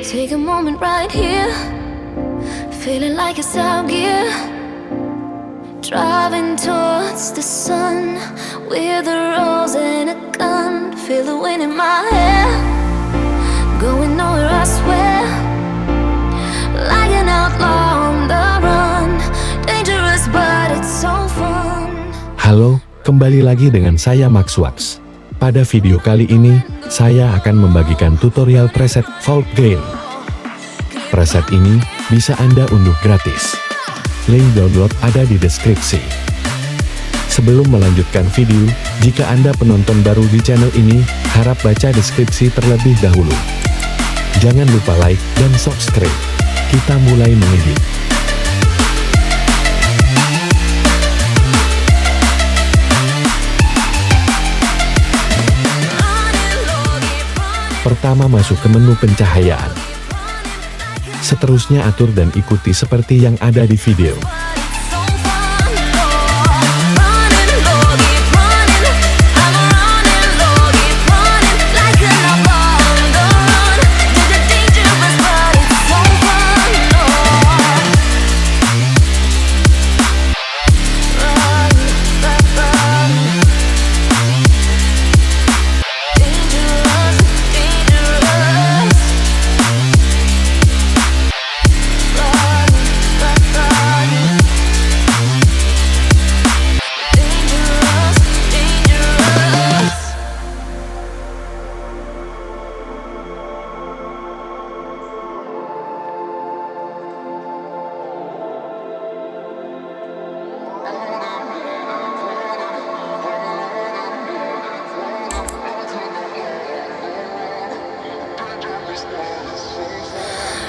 Take a moment right here, feeling like it's out gear. Driving towards the sun with a rose and a gun. Feel the wind in my hair, going nowhere I swear. Like an outlaw on the run, dangerous but it's so fun. Halo, kembali lagi dengan saya Maxwax. Pada video kali ini, saya akan membagikan tutorial preset Vault Gain. Preset ini bisa Anda unduh gratis. Link download ada di deskripsi. Sebelum melanjutkan video, jika Anda penonton baru di channel ini, harap baca deskripsi terlebih dahulu. Jangan lupa like dan subscribe. Kita mulai mengedit. Pertama, masuk ke menu pencahayaan. Seterusnya atur dan ikuti seperti yang ada di video.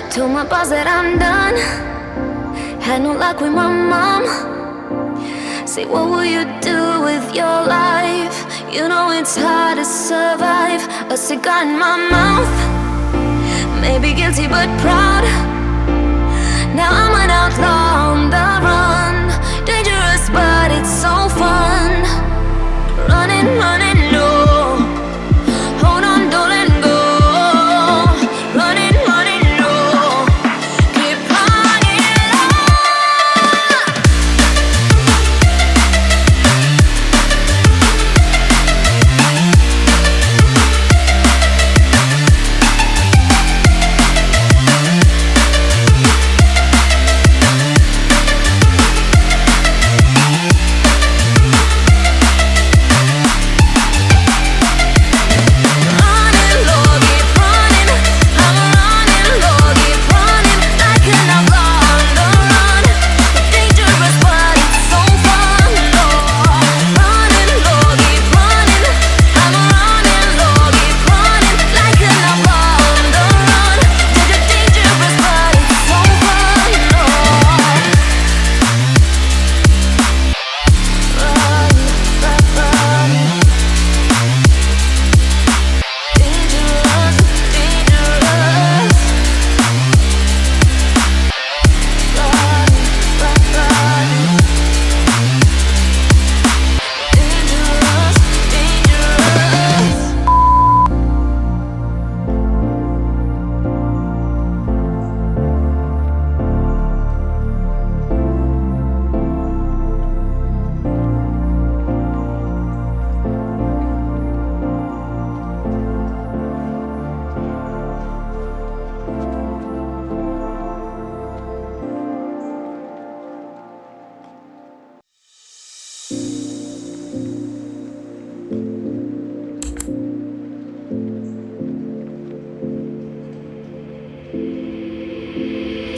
Told my boss that I'm done. Had no luck with my mom. Say, what will you do with your life? You know it's hard to survive. A cigar in my mouth. Maybe guilty but proud. Now I'm an outlaw on the run. Dangerous but it's so fun. Running, running low. Hold on, don't let go. Running, running low. Keep running low.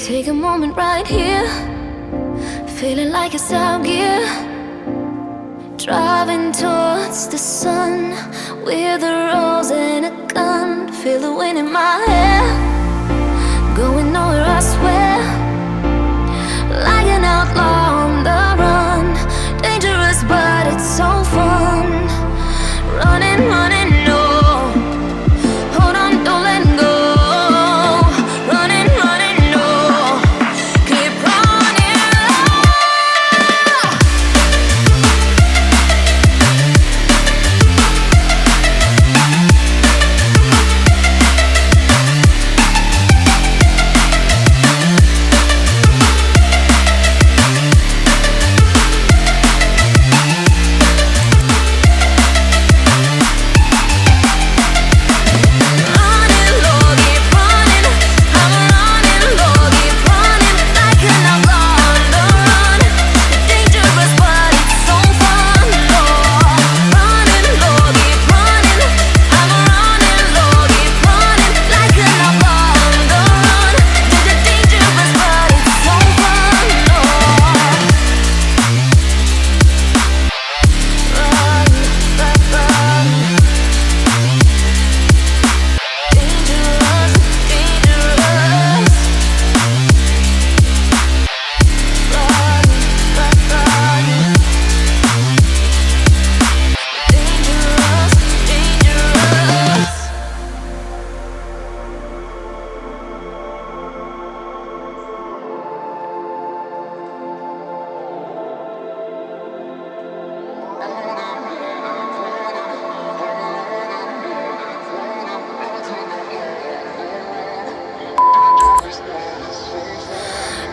Take a moment right here, feeling like it's out gear. Driving towards the sun with a rose and a gun. Feel the wind in my hair, going nowhere I swear. Like an outlaw on the run, dangerous but it's so fun. Running, running low. Hold on, don't let go. Running, running low. Keep running low.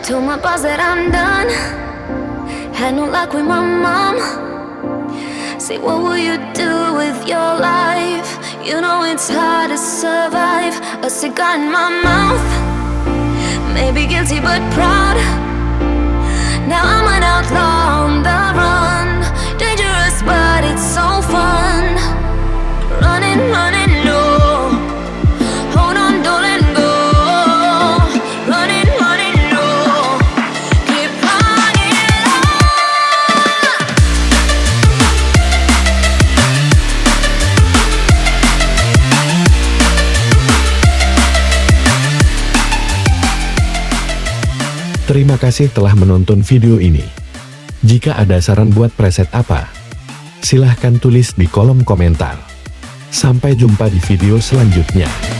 Told my boss that I'm done. Had no luck with my mom. Say, what will you do with your life? You know it's hard to survive. A cigar in my mouth. Maybe guilty but proud. Now I'm an outlaw on the run. Dangerous but it's so fun. Running, running low. Hold on, don't let go. Running, running low. Keep running low. Terima kasih telah menonton video ini. Jika ada saran buat preset apa, silahkan tulis di kolom komentar. Sampai jumpa di video selanjutnya.